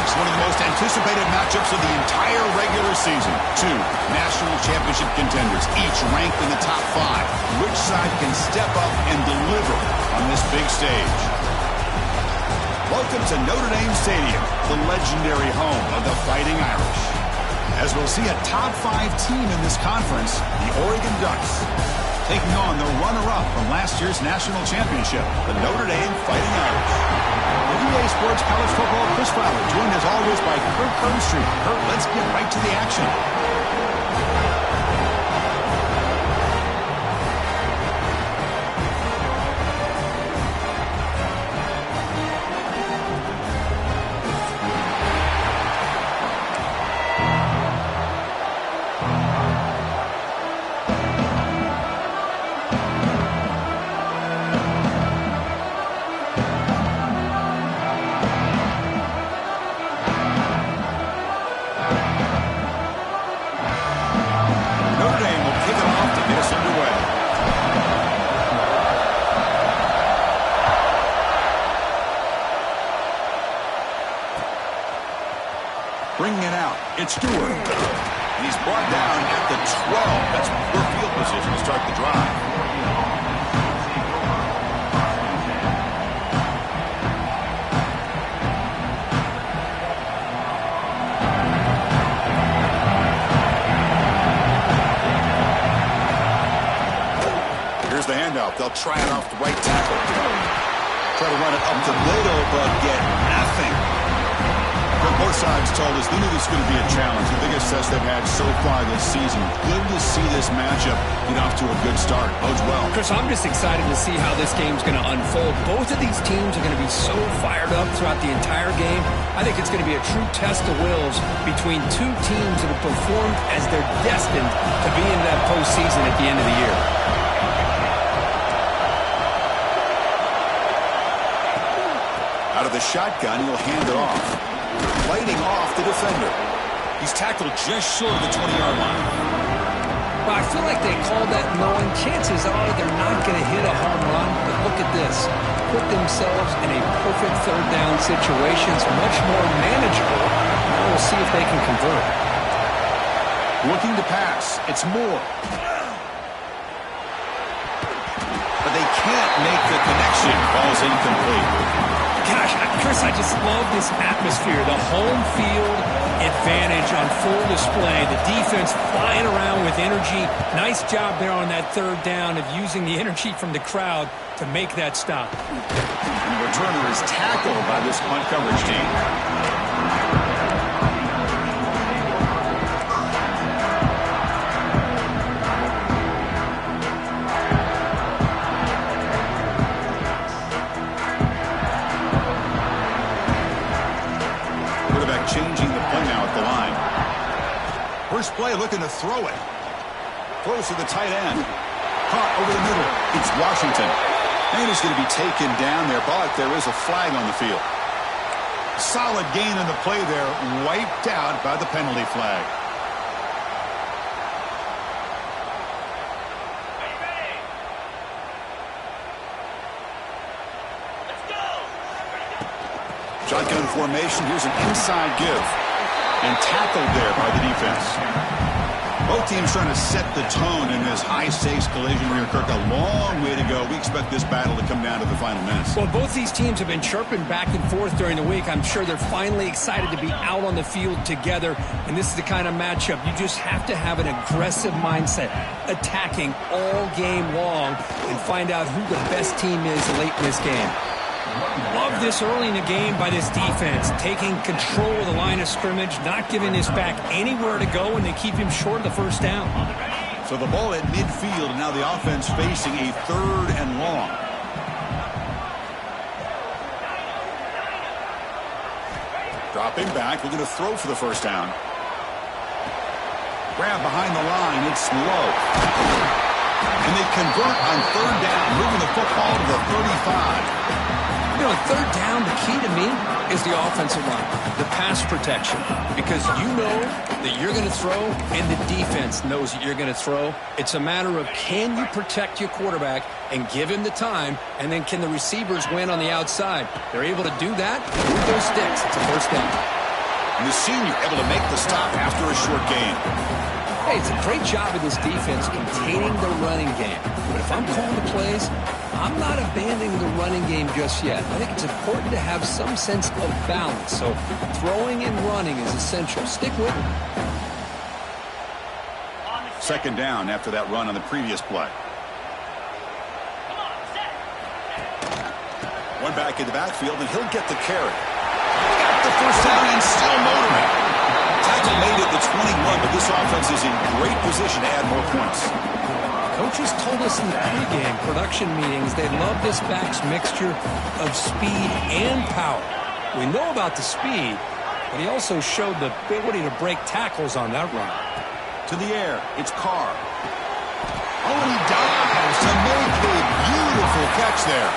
folks, one of the most anticipated matchups of the entire regular season. Two national championship contenders, each ranked in the top 5. Which side can step up and deliver on this big stage? Welcome to Notre Dame Stadium, the legendary home of the Fighting Irish. As we'll see a top 5 team in this conference, the Oregon Ducks, taking on the runner-up from last year's national championship, the Notre Dame Fighting Irish. The EA Sports College Football Chris Fowler, joined as always by Kurt Burnstreet. Kurt, let's get right to the action. Bringing it out, it's Stewart. And he's brought down at the 12. That's poor field position to start the drive. Here's the handoff. They'll try it off the right tackle. Try to run it up the middle, but get nothing. Both sides told us they knew this was going to be a challenge, the biggest test they've had so far this season. Good to see this matchup get off to a good start. Bodes well. Chris, I'm just excited to see how this game's going to unfold. Both of these teams are going to be so fired up throughout the entire game. I think it's going to be a true test of wills between two teams that have performed as they're destined to be in that postseason at the end of the year. Out of the shotgun, he'll hand it off. Lighting off the defender. He's tackled just short of the 20-yard line. Well, I feel like they called that knowing chances are they're not going to hit a home run. But look at this. Put themselves in a perfect third down situation. It's much more manageable. Now we'll see if they can convert. Looking to pass. It's Moore. But they can't make the connection. Ball's incomplete. Gosh, Chris, I just love this atmosphere. The home field advantage on full display. The defense flying around with energy. Nice job there on that third down of using the energy from the crowd to make that stop. And the returner is tackled by this punt coverage team. Changing the play now at the line. First play looking to throw it. Throws to the tight end. Caught over the middle. It's Washington. And he's going to be taken down there, but there is a flag on the field. Solid gain on the play there. Wiped out by the penalty flag. Shotgun formation. Here's an inside give. And tackled there by the defense. Both teams trying to set the tone in this high-stakes collision here, Kirk. A long way to go. We expect this battle to come down to the final minutes. Well, both these teams have been chirping back and forth during the week. I'm sure they're finally excited to be out on the field together. And this is the kind of matchup you just have to have an aggressive mindset, attacking all game long and find out who the best team is late in this game. Love this early in the game by this defense, taking control of the line of scrimmage, not giving this back anywhere to go, and they keep him short of the first down. So the ball at midfield, and now the offense facing a third and long. Dropping back, looking to throw for the first down. Grab behind the line, it's low. And they convert on third down, moving the football to the 35. You know, third down, the key to me is the offensive line, the pass protection, because you know that you're going to throw and the defense knows that you're going to throw. It's a matter of can you protect your quarterback and give him the time, and then can the receivers win on the outside? They're able to do that with those sticks. It's a first down. And the senior able to make the stop after a short gain. Hey, it's a great job of this defense containing the running game. But if I'm calling the plays, I'm not abandoning the running game just yet. I think it's important to have some sense of balance. So throwing and running is essential. Stick with it. Second down after that run on the previous play. One back in the backfield, and he'll get the carry. Got the first down and still motoring. Tackle made it the 21, but this offense is in great position to add more points. Coaches told us in the pregame production meetings they love this back's mixture of speed and power. We know about the speed, but he also showed the ability to break tackles on that run. To the air, it's Carr. Oh, and he dives to make a beautiful catch there.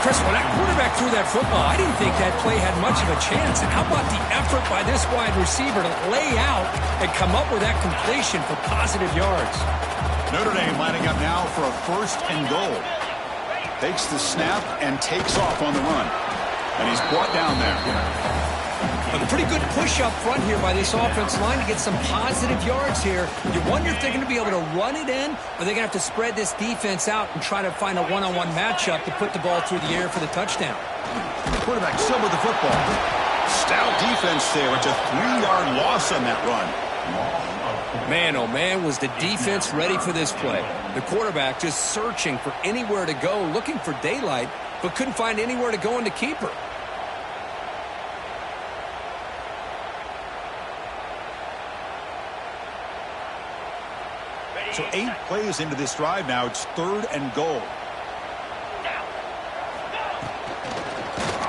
Chris, when that quarterback threw that football, I didn't think that play had much of a chance. And how about the effort by this wide receiver to lay out and come up with that completion for positive yards? Notre Dame lining up now for a first and goal. Takes the snap and takes off on the run. And he's brought down there. A pretty good push up front here by this offensive line to get some positive yards here. You wonder if they're going to be able to run it in, or they're going to have to spread this defense out and try to find a one-on-one matchup to put the ball through the air for the touchdown. Quarterback still with the football. Stout defense there. It's a 3-yard loss on that run. Man, oh man, was the defense ready for this play. The quarterback just searching for anywhere to go, looking for daylight, but couldn't find anywhere to go in the keeper. So 8 plays into this drive now. It's third and goal.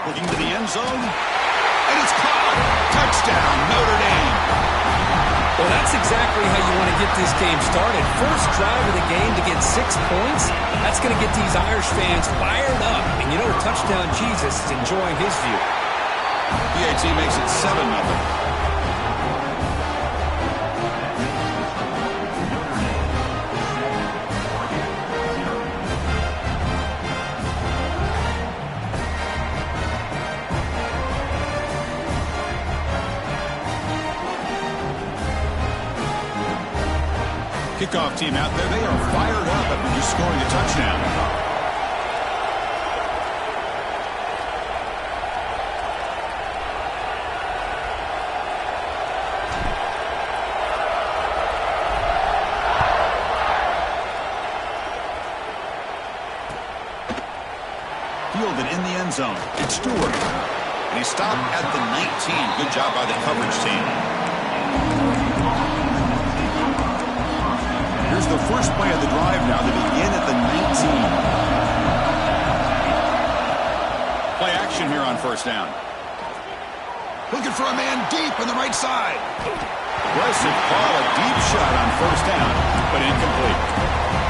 Looking to the end zone. And it's caught. Touchdown, Notre Dame. Well, that's exactly how you want to get this game started. First drive of the game to get 6 points. That's going to get these Irish fans fired up. And you know, touchdown Jesus is enjoying his view. PAT makes it 7-0. Kickoff team out there, they are fired up after just scoring a touchdown. Fielded in the end zone. It's Stewart. And he stopped at the 19. Good job by the coverage team. Here's the first play of the drive now to begin at the 19. Play action here on first down. Looking for a man deep on the right side. Aggressive call, a deep shot on first down, but incomplete.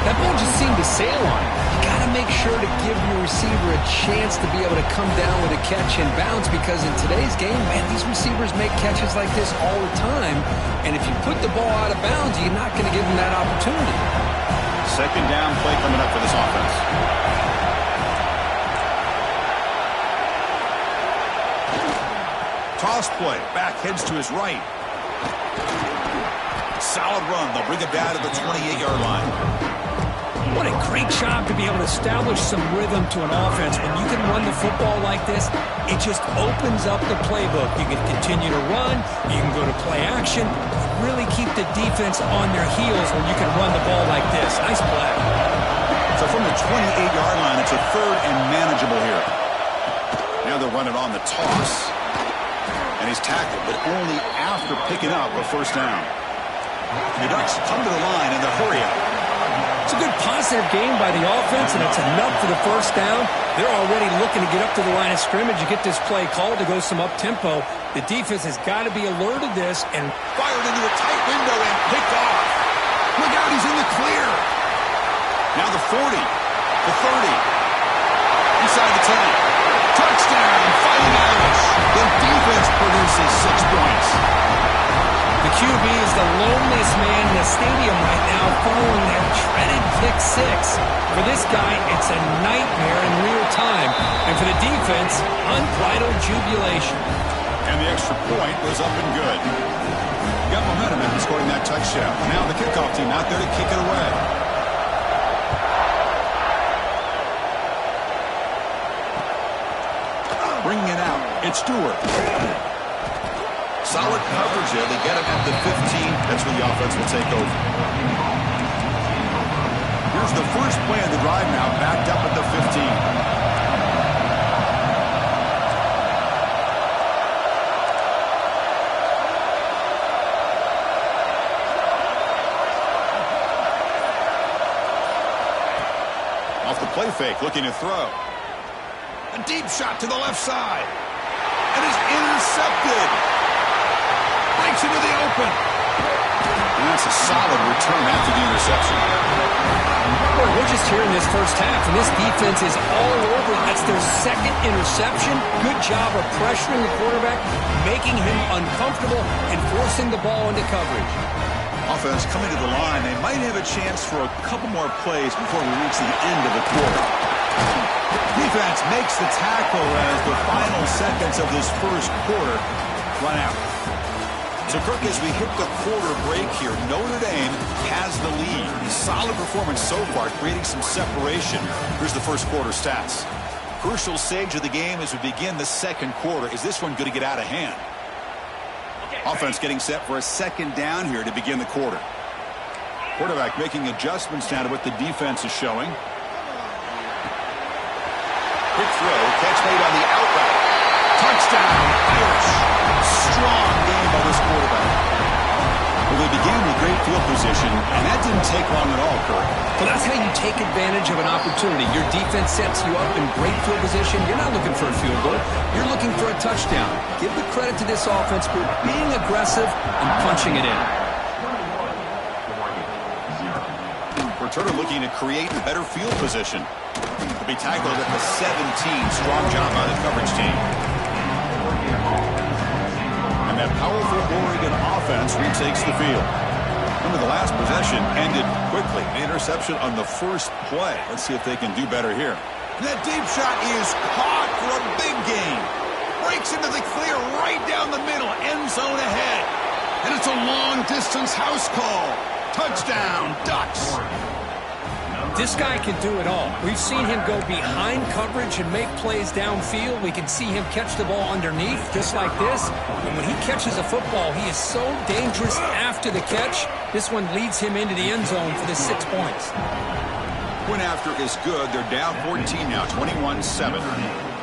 That ball just seemed to sail on it. You got to make sure to give your receiver a chance to be able to come down with a catch and bounce, because in today's game, man, these receivers make catches like this all the time. And if you put the ball out of bounds, you're not going to give them that opportunity. Second down play coming up for this offense. Toss play. Back heads to his right. Solid run. They'll bring it down to the 28-yard line. What a great job to be able to establish some rhythm to an offense. When you can run the football like this, it just opens up the playbook. You can continue to run. You can go to play action. Really keep the defense on their heels when you can run the ball like this. Nice play. So from the 28-yard line, it's a third and manageable here. Now they'll run it on the toss. And he's tackled, but only after picking up a first down. The Ducks come to the line in the hurry up. It's a good positive game by the offense, and it's enough for the first down. They're already looking to get up to the line of scrimmage. You get this play called to go some up-tempo. The defense has got to be alert of this and fired into a tight window and picked off. Look out, he's in the clear. Now the 40, the 30, inside the 10. Touchdown, Fighting Irish. The defense produces 6 points. The QB is the loneliest man in the stadium right now following that dreaded pick 6. For this guy, it's a nightmare in real time. And for the defense, unbridled jubilation. And the extra point was up and good. Got momentum after scoring that touchdown. Now the kickoff team out there to kick it away. Bringing it out, it's Stewart. Solid coverage there. They get him at the 15. That's where the offense will take over. Here's the first play of the drive now, backed up at the 15. Off the play fake, looking to throw. A deep shot to the left side. And is intercepted. Breaks into the open. And that's a solid return after the interception. Boy, we're just here in this first half, and this defense is all over. That's their second interception. Good job of pressuring the quarterback, making him uncomfortable, and forcing the ball into coverage. Offense coming to the line. They might have a chance for a couple more plays before we reach the end of the quarter. Defense makes the tackle as the final seconds of this first quarter run out. So, Kirk, as we hit the quarter break here, Notre Dame has the lead. Solid performance so far, creating some separation. Here's the first quarter stats. Crucial stage of the game as we begin the second quarter. Is this one going to get out of hand? Offense getting set for a second down here to begin the quarter. Quarterback making adjustments now to what the defense is showing. Quick throw, catch made on the outright. Touchdown, Irish. Strong game by this quarterback. Well, they began with great field position, and that didn't take long at all, Kirk. Well, that's how you take advantage of an opportunity. Your defense sets you up in great field position. You're not looking for a field goal. You're looking for a touchdown. Give the credit to this offense for being aggressive and punching it in. Returner looking to create better field position. To be tackled at the 17. Strong job by the coverage team. And that powerful Oregon offense retakes the field. Remember, the last possession ended quickly. The interception on the first play. Let's see if they can do better here. And that deep shot is caught for a big gain. Breaks into the clear right down the middle. End zone ahead. And it's a long-distance house call. Touchdown, Ducks. This guy can do it all. We've seen him go behind coverage and make plays downfield. We can see him catch the ball underneath, just like this. And when he catches a football, he is so dangerous after the catch. This one leads him into the end zone for the 6 points. Point after is good. They're down 14 now, 21-7.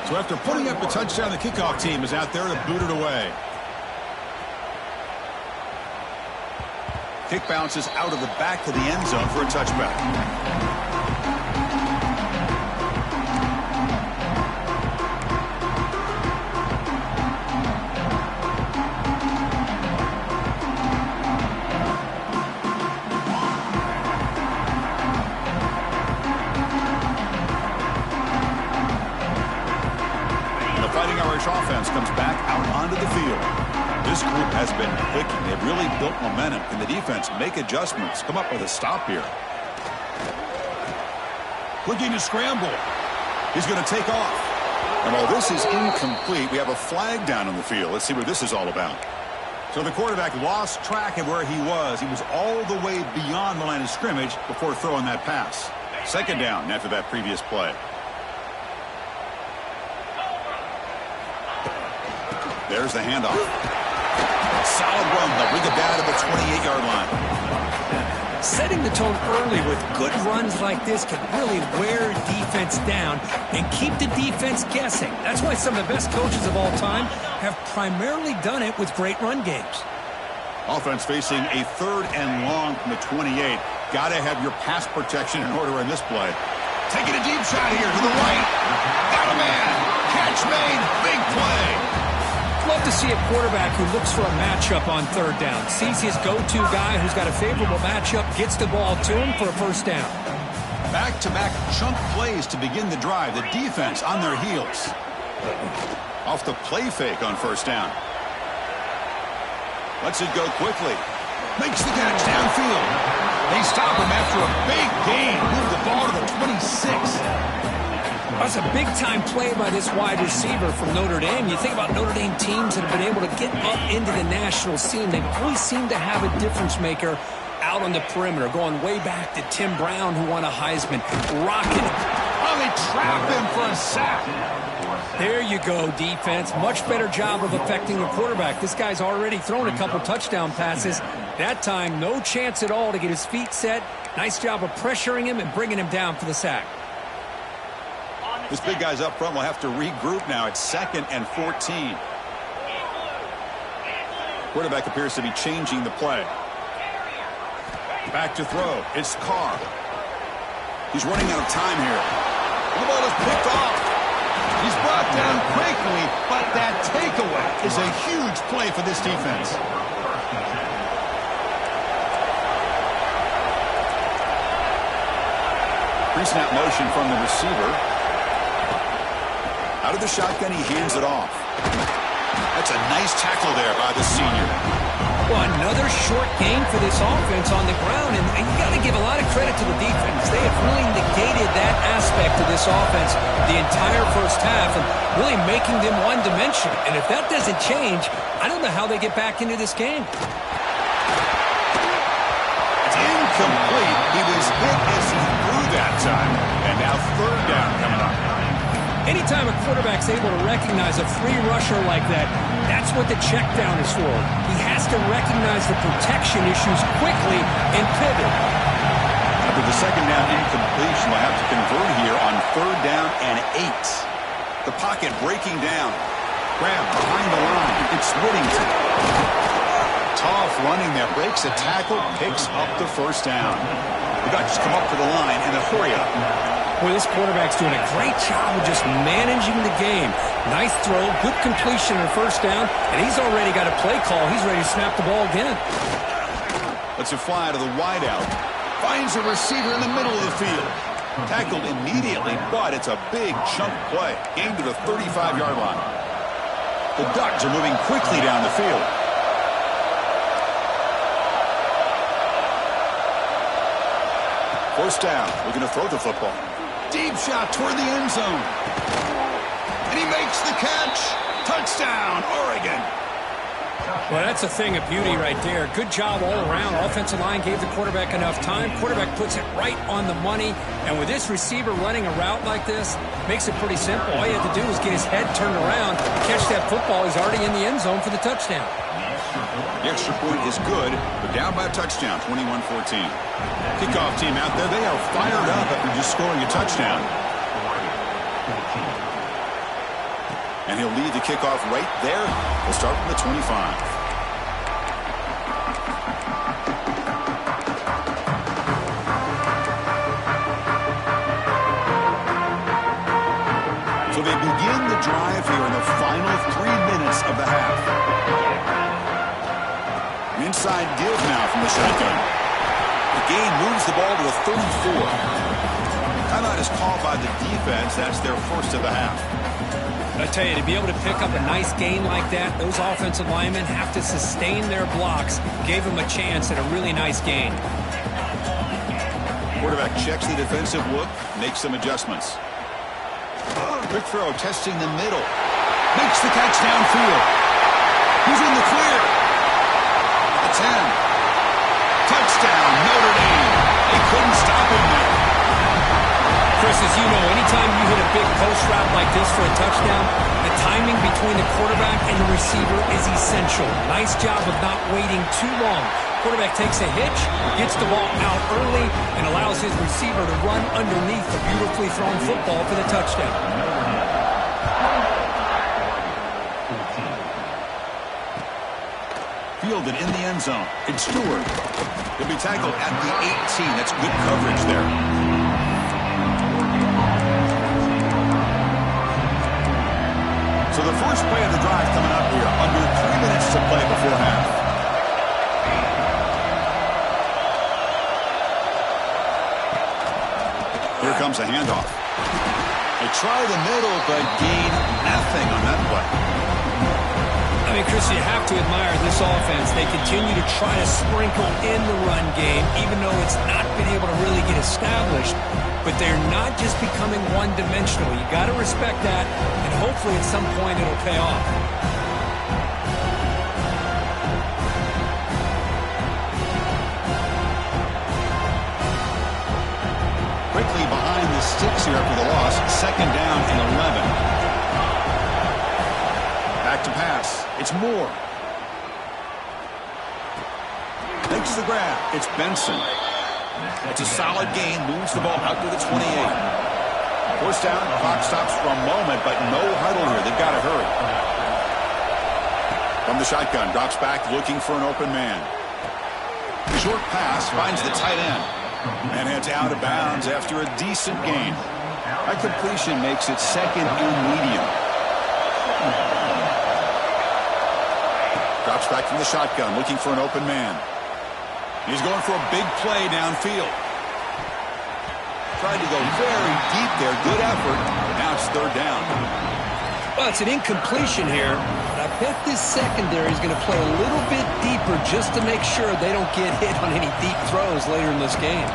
So after putting up a touchdown, the kickoff team is out there to boot it away. Kick bounces out of the back to the end zone for a touchback. Offense comes back out onto the field. This group has been clicking. They've really built momentum. Can the defense make adjustments? Come up with a stop here. Looking to scramble. He's going to take off. And while this is incomplete, we have a flag down on the field. Let's see what this is all about. So the quarterback lost track of where he was. He was all the way beyond the line of scrimmage before throwing that pass. Second down after that previous play. There's the handoff. Solid run. They'll bring it down to the 28-yard line. Setting the tone early with good runs like this can really wear defense down and keep the defense guessing. That's why some of the best coaches of all time have primarily done it with great run games. Offense facing a third and long from the 28. Got to have your pass protection in order in this play. Taking a deep shot here to the right. Got a man. Catch made. Big play. Love to see a quarterback who looks for a matchup on third down. Sees his go-to guy who's got a favorable matchup, gets the ball to him for a first down. Back-to-back chunk plays to begin the drive. The defense on their heels. Off the play fake on first down. Lets it go quickly. Makes the catch downfield. They stop him after a big gain. Move the ball to the 26. That's a big-time play by this wide receiver from Notre Dame. You think about Notre Dame teams that have been able to get up into the national scene. They always seem to have a difference maker out on the perimeter, going way back to Tim Brown, who won a Heisman, rocking. Oh, they trap him for a sack. There you go, defense. Much better job of affecting the quarterback. This guy's already thrown a couple touchdown passes. That time, no chance at all to get his feet set. Nice job of pressuring him and bringing him down for the sack. This big guy's up front will have to regroup now. It's 2nd and 14. Quarterback appears to be changing the play. Back to throw. It's Carr. He's running out of time here. The ball is picked off. He's brought down quickly, but that takeaway is a huge play for this defense. Pre-snap motion from the receiver. Out of the shotgun, he hands it off. That's a nice tackle there by the senior. Well, another short game for this offense on the ground, and you got to give a lot of credit to the defense. They have really negated that aspect of this offense the entire first half and really making them one-dimensional. And if that doesn't change, I don't know how they get back into this game. It's incomplete. He was hit as he threw that time. And now 3rd down coming up. Anytime a quarterback's able to recognize a free rusher like that, that's what the check down is for. He has to recognize the protection issues quickly and pivot. After the 2nd down incompletion, we'll have to convert here on 3rd down and 8. The pocket breaking down. Grab behind the line. It's Whittington. Tough running there. Breaks a tackle. Picks up the 1st down. The Ducks come up to the line in a hurry up. Well, this quarterback's doing a great job of just managing the game. Nice throw, good completion on 1st down, and he's already got a play call. He's ready to snap the ball again. Lets it fly to the wideout. Finds a receiver in the middle of the field. Tackled immediately, but it's a big chunk play. Aimed to the 35-yard line. The Ducks are moving quickly down the field. First down. We're going to throw the football. Deep shot toward the end zone. And he makes the catch. Touchdown, Oregon. Well, that's a thing of beauty right there. Good job all around. Offensive line gave the quarterback enough time. Quarterback puts it right on the money. And with this receiver running a route like this, makes it pretty simple. All you have to do is get his head turned around, catch that football. He's already in the end zone for the touchdown. The extra point is good, but down by a touchdown, 21-14. Kickoff team out there, they are fired up after just scoring a touchdown. And he'll lead the kickoff right there. We'll start from the 25. So they begin the drive here in the final 3 minutes of the half. Inside give now from the shotgun. The gain moves the ball to a 34. Timeout is called by the defense. That's their first of the half. I tell you, to be able to pick up a nice gain like that, those offensive linemen have to sustain their blocks. Gave them a chance at a really nice gain. Quarterback checks the defensive look, makes some adjustments. Quick throw, testing the middle. Makes the catch downfield. He's in the clear. 10. Touchdown, Notre Dame. They couldn't stop him there. Chris, as you know, anytime you hit a big post route like this for a touchdown, the timing between the quarterback and the receiver is essential. Nice job of not waiting too long. Quarterback takes a hitch, gets the ball out early, and allows his receiver to run underneath the beautifully thrown football for the touchdown. Fielded in the end zone. It's Stewart. He'll be tackled at the 18. That's good coverage there. So the first play of the drive coming up here. Under 3 minutes to play before half. Here comes a handoff. They try the middle, but gain nothing on that play. I mean, Chris, you have to admire this offense. They continue to try to sprinkle in the run game, even though it's not been able to really get established. But they're not just becoming one-dimensional. You got to respect that, and hopefully at some point it'll pay off. Quickly behind the sticks here after the loss. 2nd down and 11. Back to pass. It's Moore. Makes the grab. It's Benson. It's a solid gain. Moves the ball out to the 28. 1st down. Clock stops for a moment, but no huddle here. They've got to hurry. From the shotgun. Drops back looking for an open man. Short pass finds the tight end. And heads out of bounds after a decent gain. That completion makes it 2nd and medium. Drops back from the shotgun, looking for an open man. He's going for a big play downfield. Tried to go very deep there. Good effort. Now it's 3rd down. Well, it's an incompletion here. But I bet this secondary is going to play a little bit deeper just to make sure they don't get hit on any deep throws later in this game.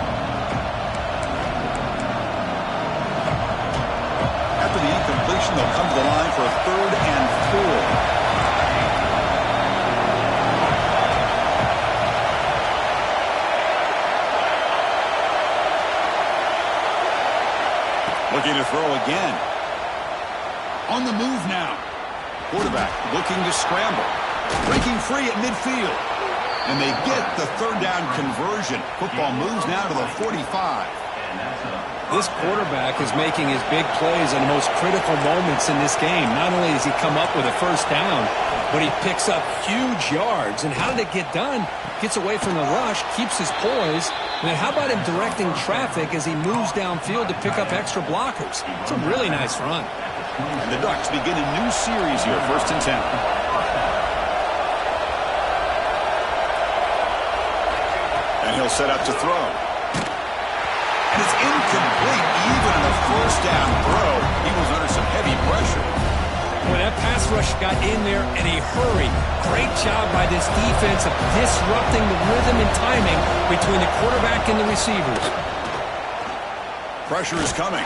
After the incompletion, they'll come to the line for a 3rd and 4. Looking to throw again. On the move now. Quarterback looking to scramble. Breaking free at midfield. And they get the 3rd down conversion. Football moves now to the 45. This quarterback is making his big plays in the most critical moments in this game. Not only does he come up with a 1st down, but he picks up huge yards. And how did it get done? Gets away from the rush, keeps his poise. And then how about him directing traffic as he moves downfield to pick up extra blockers? It's a really nice run. And the Ducks begin a new series here, 1st and 10. And he'll set up to throw. And it's incomplete. Even in a 1st down throw, he was under some heavy pressure. When that pass rush got in there in a hurry, great job by this defense of disrupting the rhythm and timing between the quarterback and the receivers. Pressure is coming.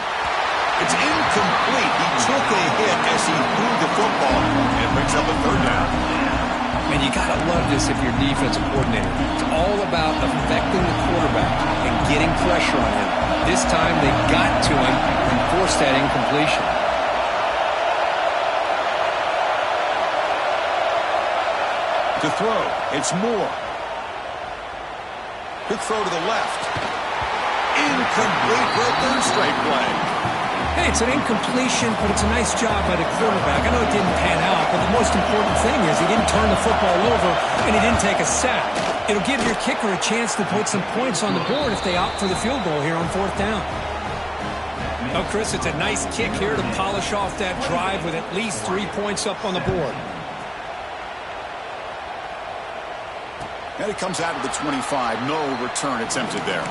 It's incomplete. He took a hit as he threw the football and brings up a 3rd down. And you got to love this if you're defensive coordinator. It's all about affecting the quarterback and getting pressure on him. This time they got to him and forced that incompletion. To throw, it's Moore. Quick throw to the left. Incomplete for a 3rd straight play. Hey, it's an incompletion, but it's a nice job by the quarterback. I know it didn't pan out, but the most important thing is he didn't turn the football over and he didn't take a sack. It'll give your kicker a chance to put some points on the board if they opt for the field goal here on 4th down. Oh, Chris, it's a nice kick here to polish off that drive with at least 3 points up on the board. And it comes out of the 25. No return attempted there.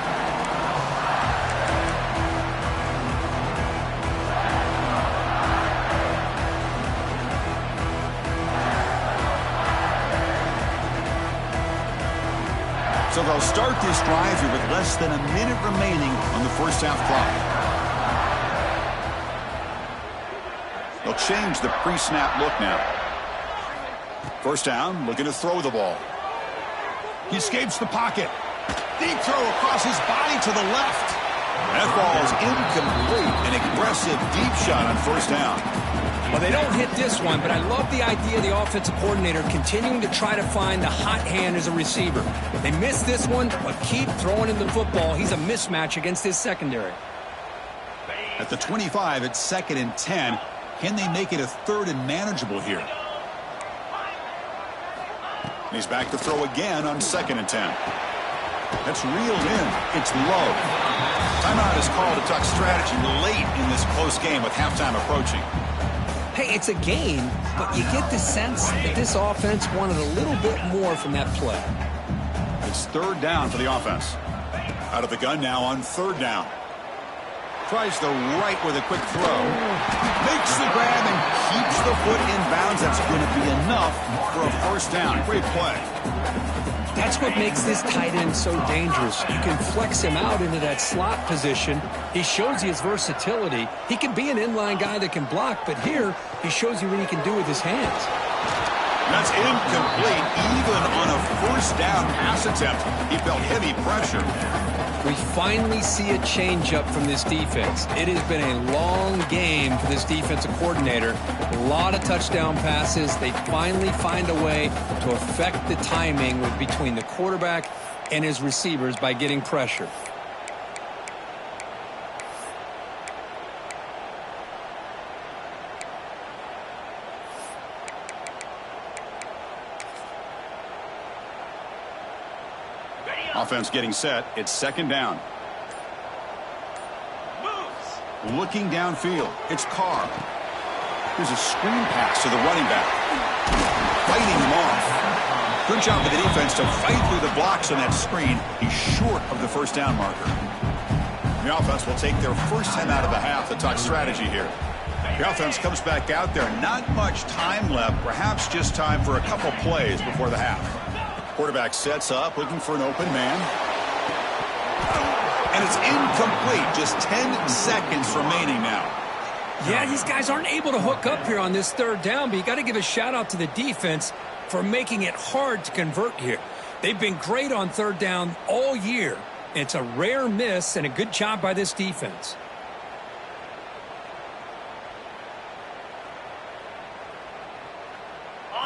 So they'll start this drive here with less than a minute remaining on the 1st half clock. They'll change the pre-snap look now. 1st down, looking to throw the ball. He escapes the pocket. Deep throw across his body to the left. That ball is incomplete. An aggressive deep shot on 1st down. Well, they don't hit this one, but I love the idea of the offensive coordinator continuing to try to find the hot hand as a receiver. They missed this one, but keep throwing him the football. He's a mismatch against his secondary. At the 25, it's 2nd and 10. Can they make it a 3rd and manageable here? He's back to throw again on 2nd and 10. That's reeled in. It's low. Timeout is called to Duck strategy late in this close game with halftime approaching. Hey, it's a game, but you get the sense that this offense wanted a little bit more from that play. It's 3rd down for the offense. Out of the gun now on 3rd down. Tries the right with a quick throw. Makes the grab and keeps the foot in bounds. That's going to be enough for a first down. Great play. That's what makes this tight end so dangerous. You can flex him out into that slot position. He shows you his versatility. He can be an inline guy that can block, but here he shows you what he can do with his hands. That's incomplete. Even on a first down pass attempt, he felt heavy pressure. We finally see a change-up from this defense. It has been a long game for this defensive coordinator. A lot of touchdown passes. They finally find a way to affect the timing between the quarterback and his receivers by getting pressure. Offense getting set. It's second down. Looking downfield. It's Carr. Here's a screen pass to the running back. Fighting him off. Good job of the defense to fight through the blocks on that screen. He's short of the first down marker. The offense will take their first 10 out of the half to talk strategy here. The offense comes back out there. Not much time left. Perhaps just time for a couple plays before the half. Quarterback sets up, looking for an open man. And it's incomplete. Just 10 seconds remaining now. Yeah, these guys aren't able to hook up here on this third down, but you got to give a shout-out to the defense for making it hard to convert here. They've been great on third down all year. It's a rare miss and a good job by this defense.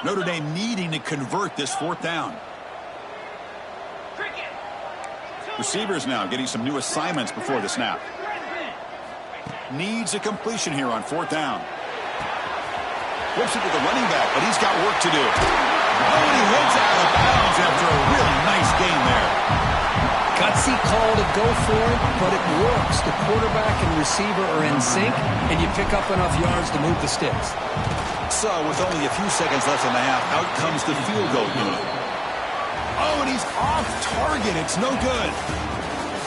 Notre Dame needing to convert this fourth down. Receivers now getting some new assignments before the snap. Needs a completion here on fourth down. Flips it to the running back, but he's got work to do. Oh, and he heads out of bounds after a really nice gain there. Gutsy call to go for it, but it works. The quarterback and receiver are in sync, and you pick up enough yards to move the sticks. So, with only a few seconds left in the half, out comes the field goal unit. Oh, and he's off target. It's no good.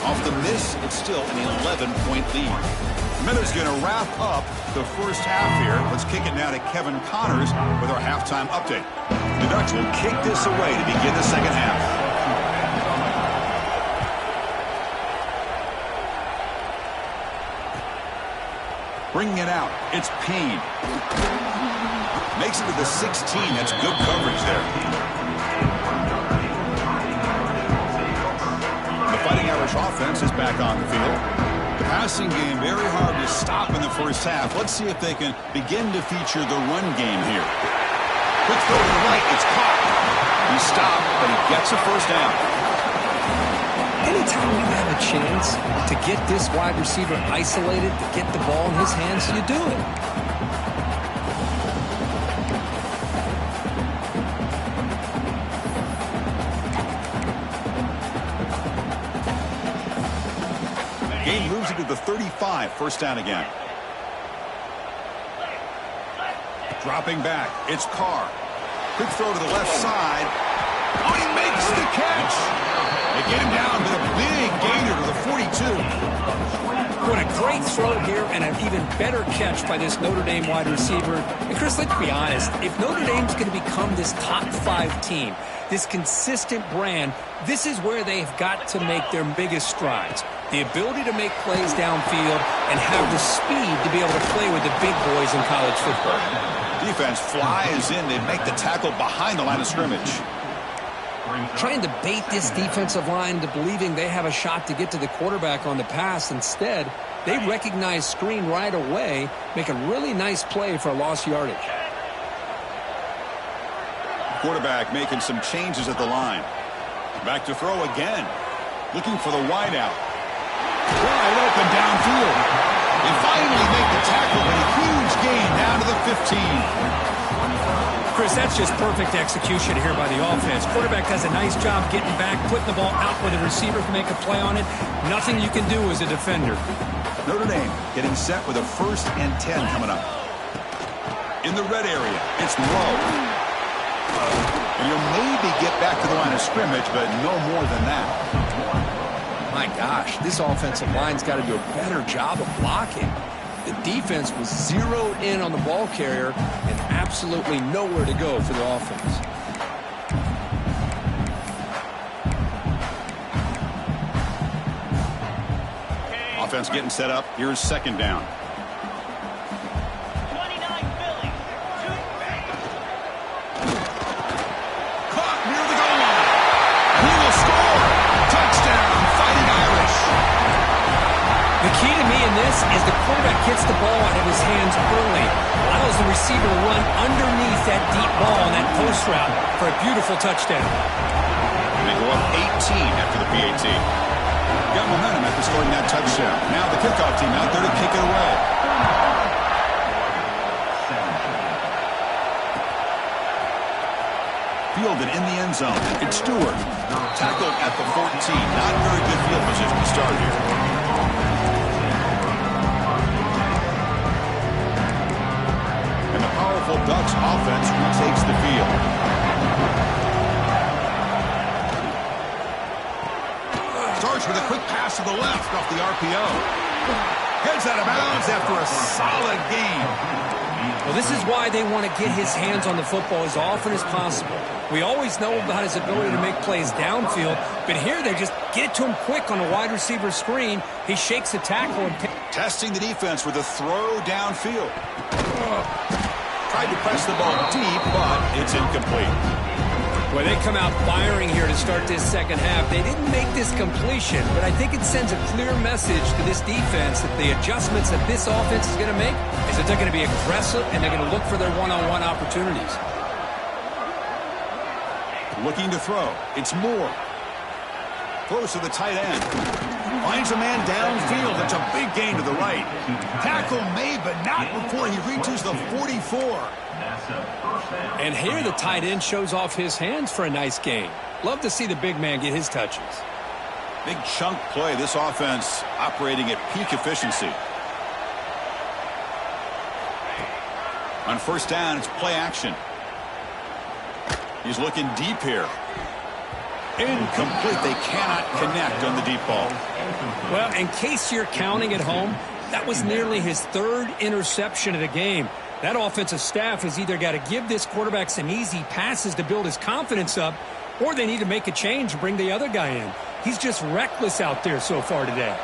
Off the miss, it's still an 11-point lead. Miller's going to wrap up the first half here. Let's kick it now to Kevin Connors with our halftime update. The Ducks will kick this away to begin the second half. Bringing it out, it's Payne. Makes it to the 16. That's good coverage there. The Fighting Irish offense is back on the field. The passing game very hard to stop in the first half. Let's see if they can begin to feature the run game here. Quick throw to the right. It's caught. He stopped, but he gets a first down. Anytime you have a chance to get this wide receiver isolated, to get the ball in his hands, you do it. Game moves it to the 35. First down again. Dropping back. It's Carr. Quick throw to the left side. Oh, he makes the catch. They get him down with a big gainer to the 42. What a great throw here and an even better catch by this Notre Dame wide receiver. And Chris, let's be honest. If Notre Dame's going to become this top 5 team, this consistent brand, this is where they've got to make their biggest strides. The ability to make plays downfield and have the speed to be able to play with the big boys in college football. Defense flies in. They make the tackle behind the line of scrimmage. Trying to bait this defensive line to believing they have a shot to get to the quarterback on the pass. Instead, they recognize screen right away, make a really nice play for a lost yardage. Quarterback making some changes at the line. Back to throw again. Looking for the wideout. Wide open downfield. They finally make the tackle, but a huge gain down to the 15. Chris, that's just perfect execution here by the offense. Quarterback does a nice job getting back, putting the ball out where the receiver can make a play on it. Nothing you can do as a defender. Notre Dame getting set with a 1st and 10 coming up. In the red area, it's low. And you'll maybe get back to the line of scrimmage, but no more than that. My gosh, this offensive line's got to do a better job of blocking. The defense was zeroed in on the ball carrier and absolutely nowhere to go for the offense. Offense getting set up. Here's second down. 29 Philly. Caught near the goal line. He will score. Touchdown, Fighting Irish. The key to me in this is the quarterback gets the ball out of his hands early, allows the receiver to run underneath that deep ball on that post route for a beautiful touchdown. They go up 18 after the PAT. Got momentum after scoring that touchdown. Now the kickoff team out there to kick it away. Fielded in the end zone. It's Stewart. Tackled at the 14. Not very good field position to start here. And the powerful Ducks offense retakes the field. Starts with a quick pass to the left off the RPO. Heads out of bounds after a solid game. Well, this is why they want to get his hands on the football as often as possible. We always know about his ability to make plays downfield, but here they just get it to him quick on a wide receiver screen. He shakes the tackle. Testing the defense with a throw downfield. Tried to press the ball deep, but it's incomplete. Well, they come out firing here to start this second half. They didn't make this completion, but I think it sends a clear message to this defense that the adjustments that this offense is going to make is that they're going to be aggressive and they're going to look for their one-on-one opportunities. Looking to throw. It's Moore. Throws to the tight end. Finds a man downfield. It's a big gain to the right. Tackle made, but not before he reaches the 44. And here the tight end shows off his hands for a nice gain. Love to see the big man get his touches. Big chunk play. This offense operating at peak efficiency. On first down, it's play action. He's looking deep here. Incomplete. They cannot connect on the deep ball. Well, in case you're counting at home, that was nearly his third interception of the game. That offensive staff has either got to give this quarterback some easy passes to build his confidence up, or they need to make a change and bring the other guy in. He's just reckless out there so far today.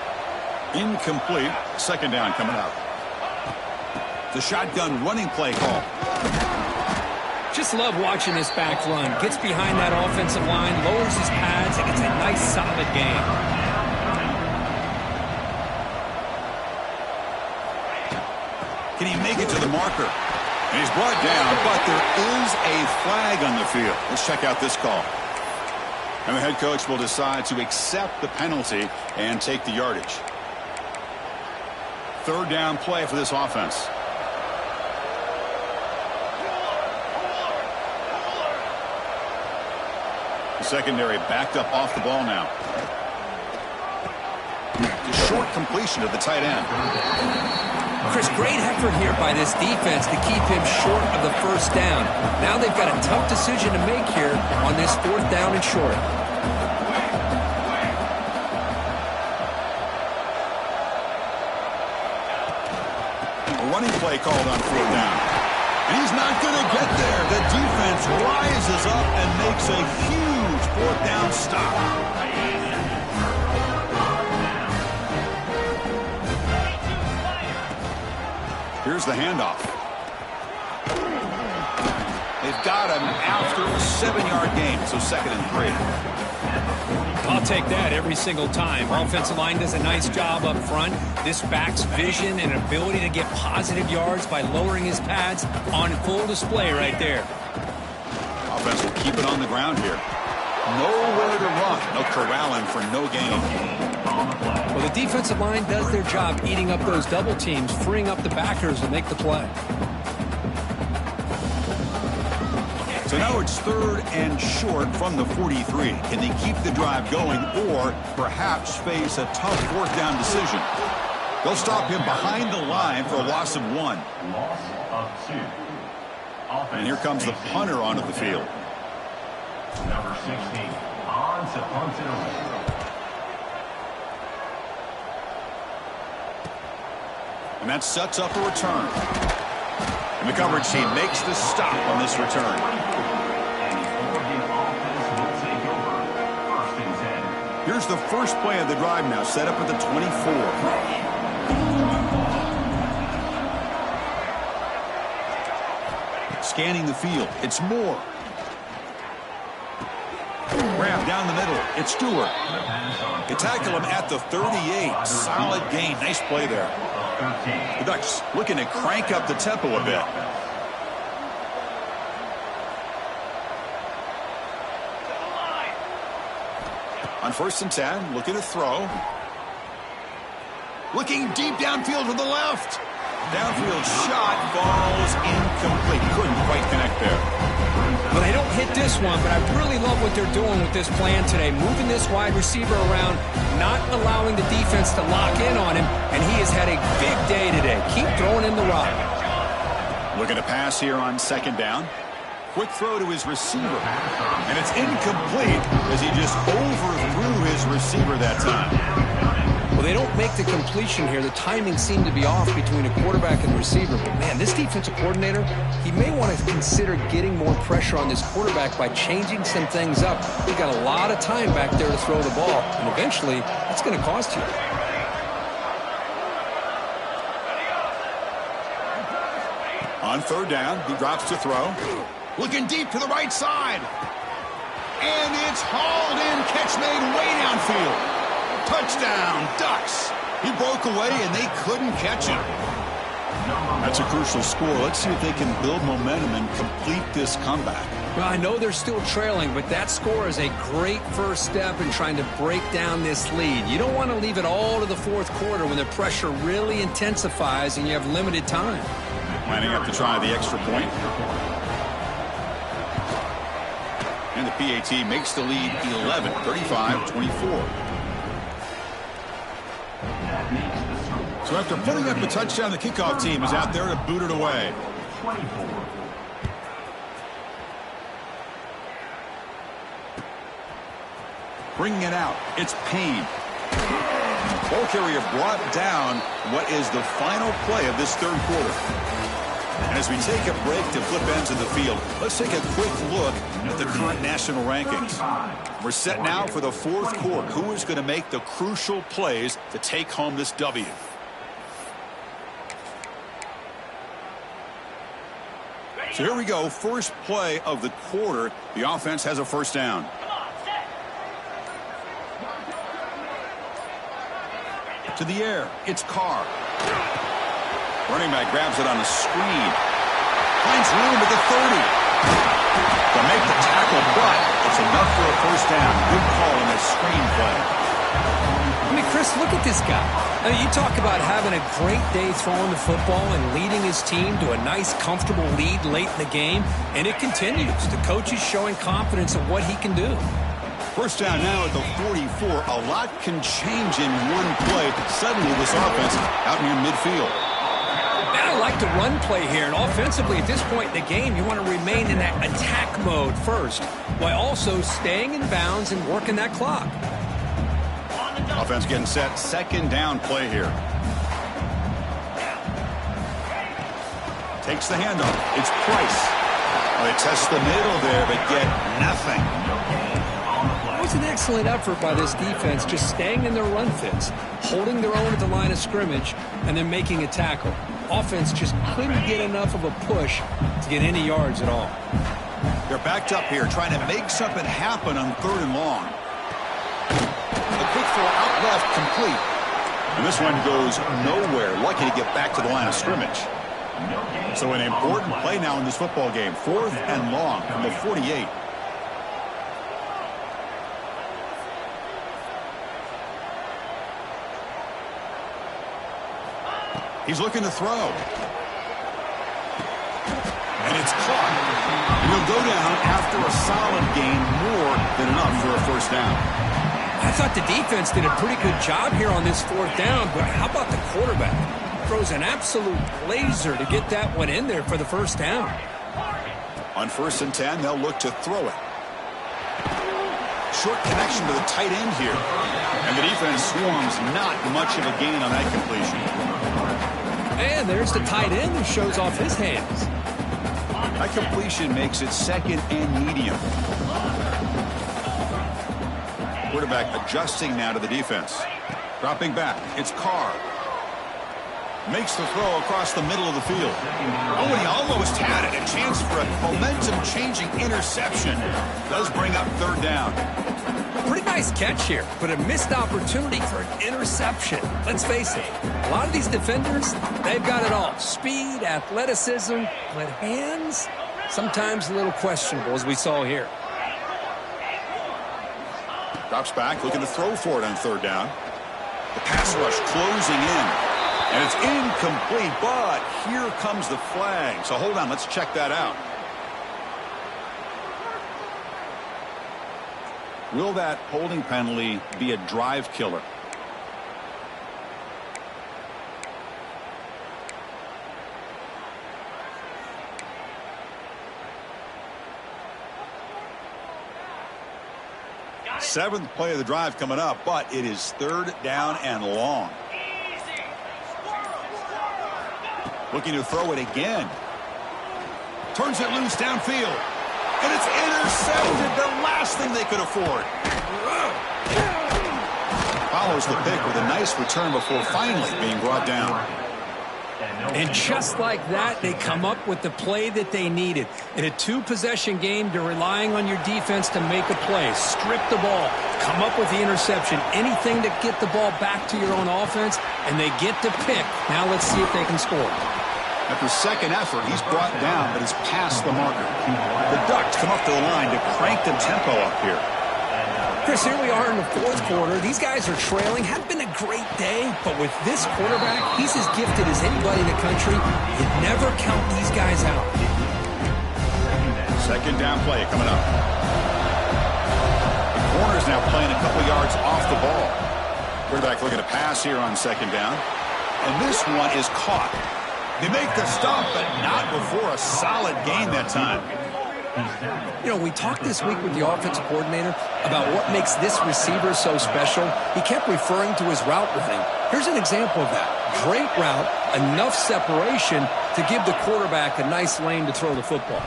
Incomplete. Second down coming up. The shotgun running play call. Just love watching this back run. Gets behind that offensive line, lowers his pads, and gets a nice solid gain. Can he make it to the marker? And he's brought down, but there is a flag on the field. Let's check out this call. And the head coach will decide to accept the penalty and take the yardage. Third down play for this offense. The secondary backed up off the ball now. The short completion of the tight end. Chris, great effort here by this defense to keep him short of the first down. Now they've got a tough decision to make here on this fourth down and short. A running play called on fourth down. And he's not going to get there. The defense rises up and makes a huge fourth down stop. Here's the handoff. They've got him after a 7-yard gain, so 2nd and 3. I'll take that every single time. Offensive line does a nice job up front. This back's vision and ability to get positive yards by lowering his pads on full display right there. Offense will keep it on the ground here. Nowhere to run. No corralling for no gain. Well, the defensive line does their job eating up those double teams, freeing up the backers to make the play. So now it's 3rd and short from the 43. Can they keep the drive going or perhaps face a tough 4th down decision? They'll stop him behind the line for a loss of 1. Loss of 2. And here comes the punter onto the field. Number 16 on to punt it away. And that sets up a return. And the coverage team makes the stop on this return. Here's the first play of the drive now, set up at the 24. Scanning the field, it's Moore. Grab down the middle, it's Stewart. They tackle him at the 38. Solid gain, nice play there. The Ducks looking to crank up the tempo a bit. On 1st and 10, looking to throw. Looking deep downfield to the left. Downfield shot falls incomplete. Couldn't quite connect there. Well, they don't hit this one, but I really love what they're doing with this plan today. Moving this wide receiver around, not allowing the defense to lock in on him, and he has had a big day today. Keep throwing in the rock. Looking to pass here on 2nd down. Quick throw to his receiver. And it's incomplete as he just overthrew his receiver that time. Well, they don't make the completion here. The timing seemed to be off between a quarterback and receiver. But, man, this defensive coordinator, he may want to consider getting more pressure on this quarterback by changing some things up. He's got a lot of time back there to throw the ball, and eventually that's going to cost you. On 3rd down, he drops to throw. Looking deep to the right side. And it's hauled in. Catch made way downfield. Touchdown, Ducks. He broke away, and they couldn't catch him. That's a crucial score. Let's see if they can build momentum and complete this comeback. Well, I know they're still trailing, but that score is a great first step in trying to break down this lead. You don't want to leave it all to the 4th quarter when the pressure really intensifies and you have limited time. Lining up to try the extra point. And the PAT makes the lead 11, 35-24. So after putting up a touchdown, the kickoff team is out there to boot it away. Bringing it out, it's Payne. Ball carrier brought down what is the final play of this 3rd quarter. And as we take a break to flip ends of the field, let's take a quick look at the current national rankings. We're set now for the 4th quarter. Who is going to make the crucial plays to take home this W? So here we go. First play of the quarter. The offense has a 1st down. To the air. It's Carr. Running back grabs it on a screen. Finds room at the 30. To make the tackle, but it's enough for a 1st down. Good call on that screen play. I mean, Chris, look at this guy. I mean, you talk about having a great day throwing the football and leading his team to a nice, comfortable lead late in the game, and it continues. The coach is showing confidence in what he can do. 1st down now at the 44. A lot can change in one play. Suddenly, this offense out near midfield. I like the run play here, and offensively at this point in the game, you want to remain in that attack mode first, while also staying in bounds and working that clock. Offense getting set. 2nd down play here. Takes the handoff. It's Price. Well, they test the middle there, but get nothing. It was an excellent effort by this defense, just staying in their run fits, holding their own at the line of scrimmage, and then making a tackle. Offense just couldn't get enough of a push to get any yards at all. They're backed up here, trying to make something happen on 3rd and long. A quick throw out left, complete. And this one goes nowhere. Lucky to get back to the line of scrimmage. So an important play now in this football game. 4th and long from the 48. He's looking to throw. And it's caught. And he'll go down after a solid gain, more than enough for a 1st down. I thought the defense did a pretty good job here on this 4th down, but how about the quarterback? Throws an absolute laser to get that one in there for the 1st down. On 1st and 10, they'll look to throw it. Short connection to the tight end here. And the defense swarms, not much of a gain on that completion. And there's the tight end who shows off his hands. That completion makes it second and medium. Quarterback adjusting now to the defense. Dropping back, it's Carr. Makes the throw across the middle of the field. Oh, and he almost had it. A chance for a momentum-changing interception. Does bring up third down. Pretty nice catch here, but a missed opportunity for an interception. Let's face it, a lot of these defenders, they've got it all. Speed, athleticism, but hands, sometimes a little questionable, as we saw here. Drops back, looking to throw for it on third down. The pass rush closing in. And it's incomplete, but here comes the flag. So hold on, let's check that out. Will that holding penalty be a drive killer? Seventh play of the drive coming up, but it is third down and long. Looking to throw it again. Turns it loose downfield. And it's intercepted. The last thing they could afford. Follows the pick with a nice return before finally being brought down. And just like that, they come up with the play that they needed. In a two-possession game, they're relying on your defense to make a play. Strip the ball. Come up with the interception. Anything to get the ball back to your own offense, and they get to pick. Now let's see if they can score. After second effort, he's brought down, but he's past the marker. The Ducks come up to the line to crank the tempo up here. Chris, here we are in the fourth quarter. These guys are trailing. Had been a great day, but with this quarterback, he's as gifted as anybody in the country. You never count these guys out. Second down play coming up. The corner's now playing a couple yards off the ball. Quarterback looking to pass here on second down. And this one is caught. They make the stop, but not before a solid gain that time. You know, we talked this week with the offensive coordinator about what makes this receiver so special. He kept referring to his route running. Here's an example of that. Great route, enough separation to give the quarterback a nice lane to throw the football.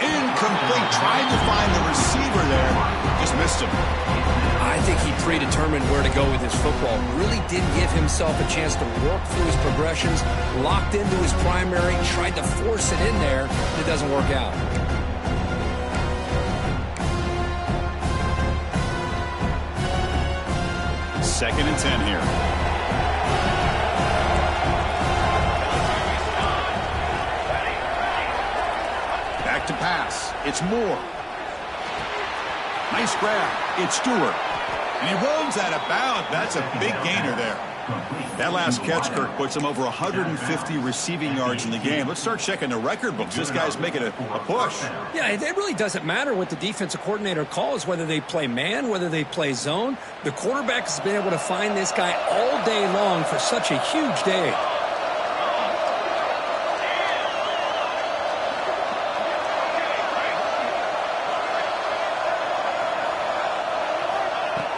Incomplete. Tried to find the receiver there. Just missed him. I think he predetermined where to go with his football. Really didn't give himself a chance to work through his progressions. Locked into his primary. Tried to force it in there. It doesn't work out. Second and 10 here. Back to pass. It's Moore. Nice grab. It's Stewart. And he runs out of bounds. That's a big gainer there. That last catch, Kirk, puts him over 150 receiving yards in the game. Let's start checking the record books. This guy's making a push. Yeah, it really doesn't matter what the defensive coordinator calls, whether they play man, whether they play zone. The quarterback has been able to find this guy all day long for such a huge day.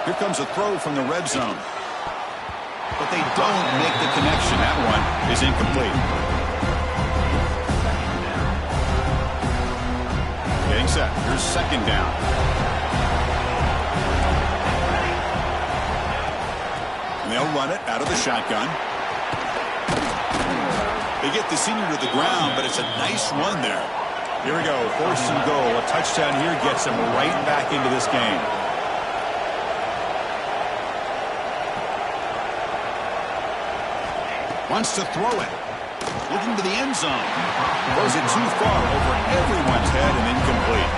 Here comes a throw from the red zone. But they don't make the connection. That one is incomplete. Getting set. Here's second down. And they'll run it out of the shotgun. They get the senior to the ground, but it's a nice run there. Here we go. First and goal. A touchdown here gets them right back into this game. Wants to throw it. Looking to the end zone. Throws it too far over everyone's head and incomplete.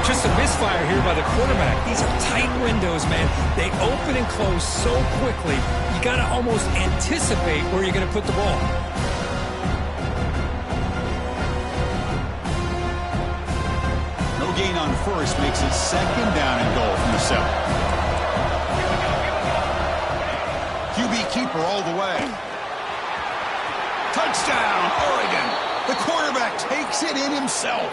Just a misfire here by the quarterback. These are tight windows, man. They open and close so quickly. You got to almost anticipate where you're going to put the ball. No gain on first makes it second down and goal from the 7. QB keeper all the way. Touchdown, Oregon. The quarterback takes it in himself.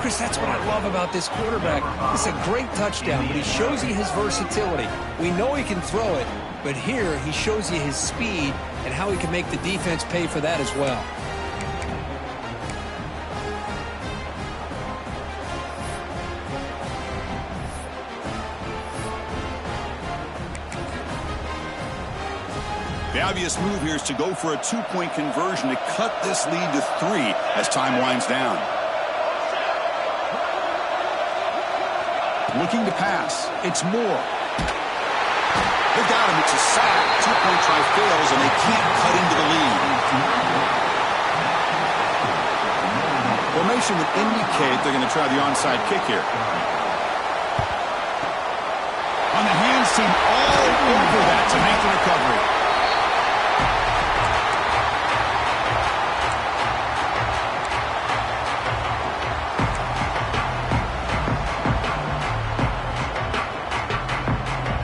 Chris, that's what I love about this quarterback. It's a great touchdown, but he shows you his versatility. We know he can throw it, but here he shows you his speed and how he can make the defense pay for that as well. The obvious move here is to go for a two-point conversion to cut this lead to 3 as time winds down. Looking to pass. It's Moore. They got him. It's a sack. Two-point try fails, and they can't cut into the lead. Formation would indicate they're going to try the onside kick here. On the hands team all over that to make the recovery.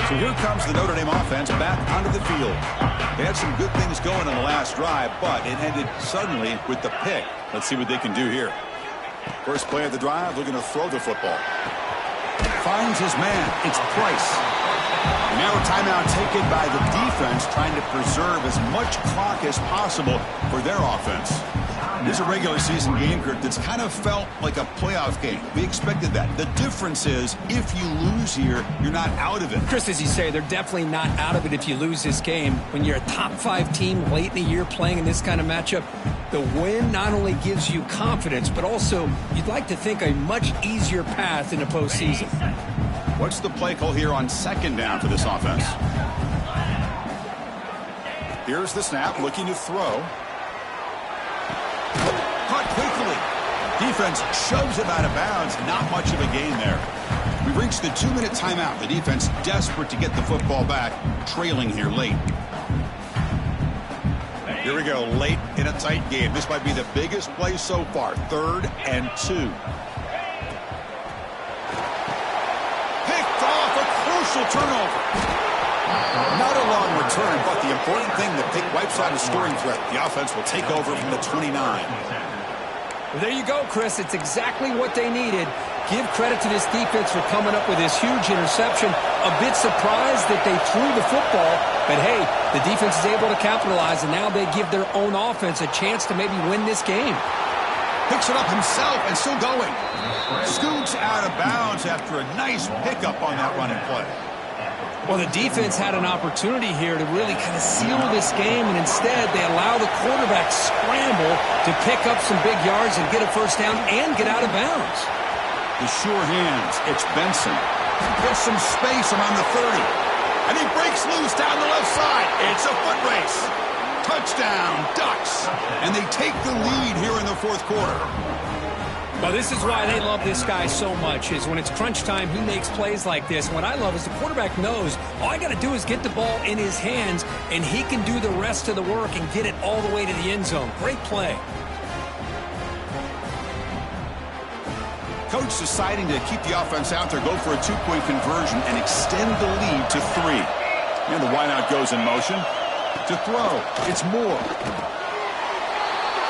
So here comes the Notre Dame offense back onto the field. They had some good things going on the last drive, but it ended suddenly with the pick. Let's see what they can do here. First play of the drive, looking to throw the football. Finds his man. It's Price. Now a timeout taken by the defense, trying to preserve as much clock as possible for their offense. This is a regular season game, Kurt, that's kind of felt like a playoff game. We expected that. The difference is, if you lose here, you're not out of it. Chris, as you say, they're definitely not out of it if you lose this game. When you're a top-5 team late in the year playing in this kind of matchup, the win not only gives you confidence, but also, you'd like to think, a much easier path in the postseason. What's the play call here on second down for this offense? Here's the snap, looking to throw. Caught quickly. Defense shoves him out of bounds. Not much of a gain there. We've reached the 2-minute timeout. The defense desperate to get the football back, trailing here late. Here we go, late in a tight game. This might be the biggest play so far. 3rd and 2. Picked off, a crucial turnover. Not a long return, but the important thing, the pick wipes out a scoring threat. The offense will take over from the 29. Well, there you go, Chris. It's exactly what they needed. Give credit to this defense for coming up with this huge interception. A bit surprised that they threw the football, but hey, the defense is able to capitalize, and now they give their own offense a chance to maybe win this game. Picks it up himself and still going. Scoots out of bounds after a nice pickup on that running play. Well, the defense had an opportunity here to really kind of seal this game, and instead they allow the quarterback scramble to pick up some big yards and get a first down and get out of bounds. The sure hands. It's Benson. Gets some space around the 30. And he breaks loose down the left side. It's a foot race. Touchdown, Ducks. And they take the lead here in the 4th quarter. Well, this is why they love this guy so much, is when it's crunch time, he makes plays like this. What I love is the quarterback knows all I got to do is get the ball in his hands, and he can do the rest of the work and get it all the way to the end zone. Great play. Coach deciding to keep the offense out there, go for a 2-point conversion, and extend the lead to 3. And the wideout goes in motion. To throw, it's Moore.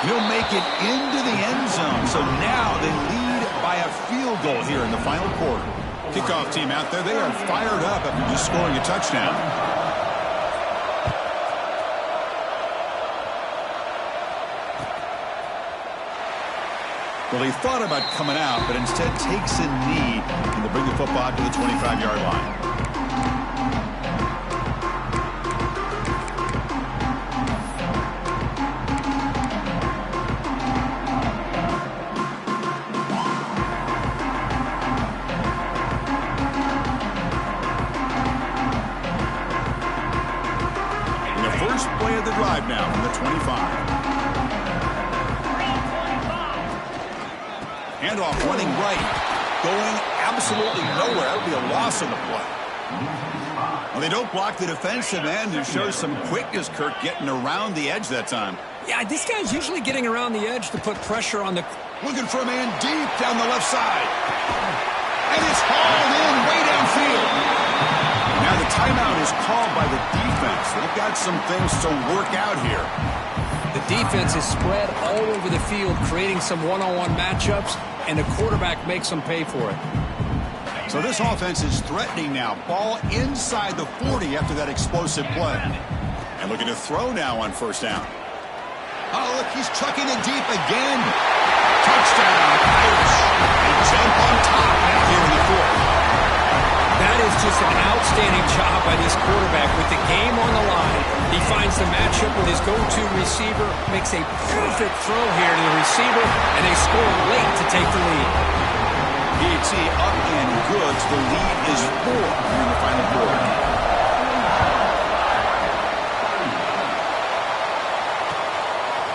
He'll make it into the end zone. So now they lead by a field goal here in the final quarter. Kickoff team out there, they are fired up after just scoring a touchdown. Well, he thought about coming out, but instead takes a knee, and they bring the football to the 25-yard line. First play of the drive now from the 25. Handoff running right. Going absolutely nowhere. That would be a loss on the play. Well, they don't block the defensive end and show some quickness, Kirk, getting around the edge that time. Yeah, this guy's usually getting around the edge to put pressure on the... Looking for a man deep down the left side. And it's hauled in way downfield. Now the timeout is called by the defense. They've got some things to work out here. The defense is spread all over the field, creating some one-on-one matchups, and the quarterback makes them pay for it. So this offense is threatening now. Ball inside the 40 after that explosive play. And looking to throw now on first down. Oh, look, he's chucking it deep again. Touchdown, Irish. They jump on top here in the fourth. That is just an outstanding job by this quarterback with the game on the line. He finds the matchup with his go-to receiver, makes a perfect throw here to the receiver, and they score late to take the lead. PAT up and good. The lead is 4 here in the final quarter.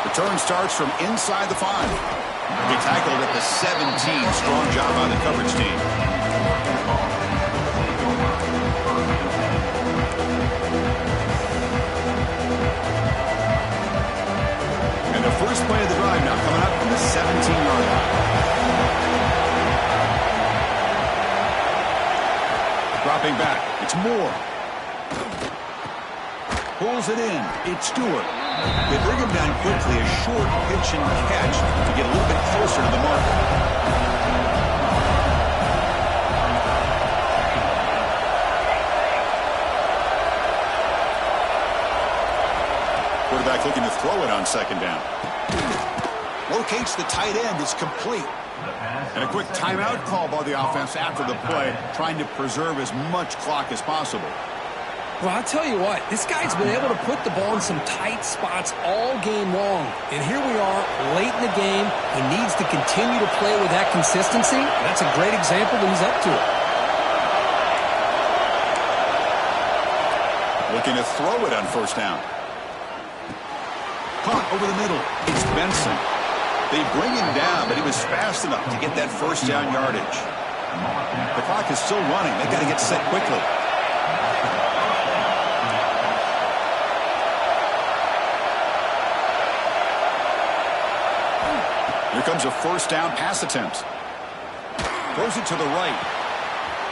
Return starts from inside the 5. He tackled at the 17. Strong job by the coverage team. And the first play of the drive now coming up from the 17-yard line. Dropping back. It's Moore. Pulls it in. It's Stewart. They bring him down quickly. A short pitch and catch to get a little bit closer to the marker. Quarterback looking to throw it on second down. Locates the tight end. It's complete. And a quick timeout call by the offense after the play, trying to preserve as much clock as possible. Well, I'll tell you what, this guy's been able to put the ball in some tight spots all game long. And here we are, late in the game. He needs to continue to play with that consistency. That's a great example that he's up to it. Looking to throw it on first down. Caught over the middle. It's Benson. They bring him down, but he was fast enough to get that first down yardage. The clock is still running. They've got to get set quickly. Here comes a first down pass attempt. Throws it to the right.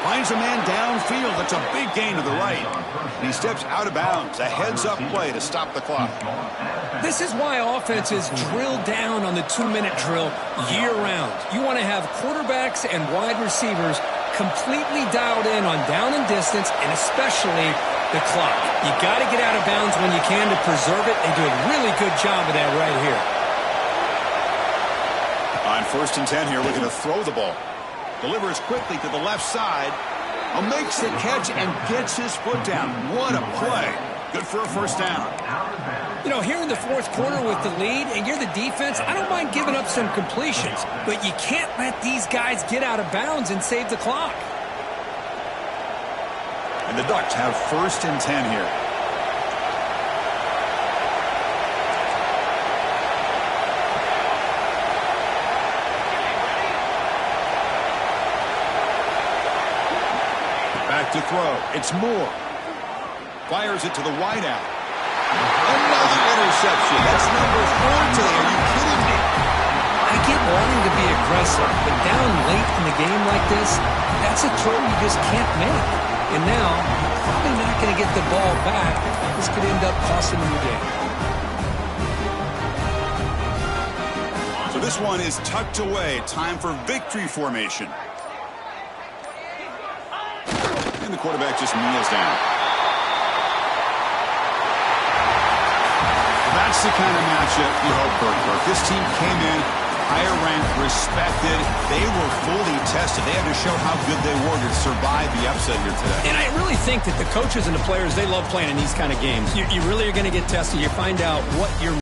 Finds a man downfield. That's a big gain to the right. And he steps out of bounds. A heads-up play to stop the clock. This is why offenses drill down on the 2-minute drill year-round. You want to have quarterbacks and wide receivers completely dialed in on down and distance, and especially the clock. You got to get out of bounds when you can to preserve it. They do a really good job of that right here. On first and 10 here, looking to throw the ball. Delivers quickly to the left side. Makes the catch and gets his foot down. What a play. Good for a first down. You know, here in the fourth quarter with the lead, and you're the defense, I don't mind giving up some completions, but you can't let these guys get out of bounds and save the clock. And the Ducks have first and 10 here. Back to throw. It's Moore. Fires it to the wideout. Another interception. That's number 4 today. Are you kidding me? I get wanting to be aggressive, but down late in the game like this, that's a throw you just can't make. And now, you're probably not going to get the ball back. This could end up costing them the game. So this one is tucked away. Time for victory formation. And the quarterback just kneels down. That's the kind of matchup you hope for. This team came in higher ranked, respected. They were fully tested. They had to show how good they were to survive the upset here today. And I really think that the coaches and the players, they love playing in these kind of games. You really are going to get tested. You find out what you're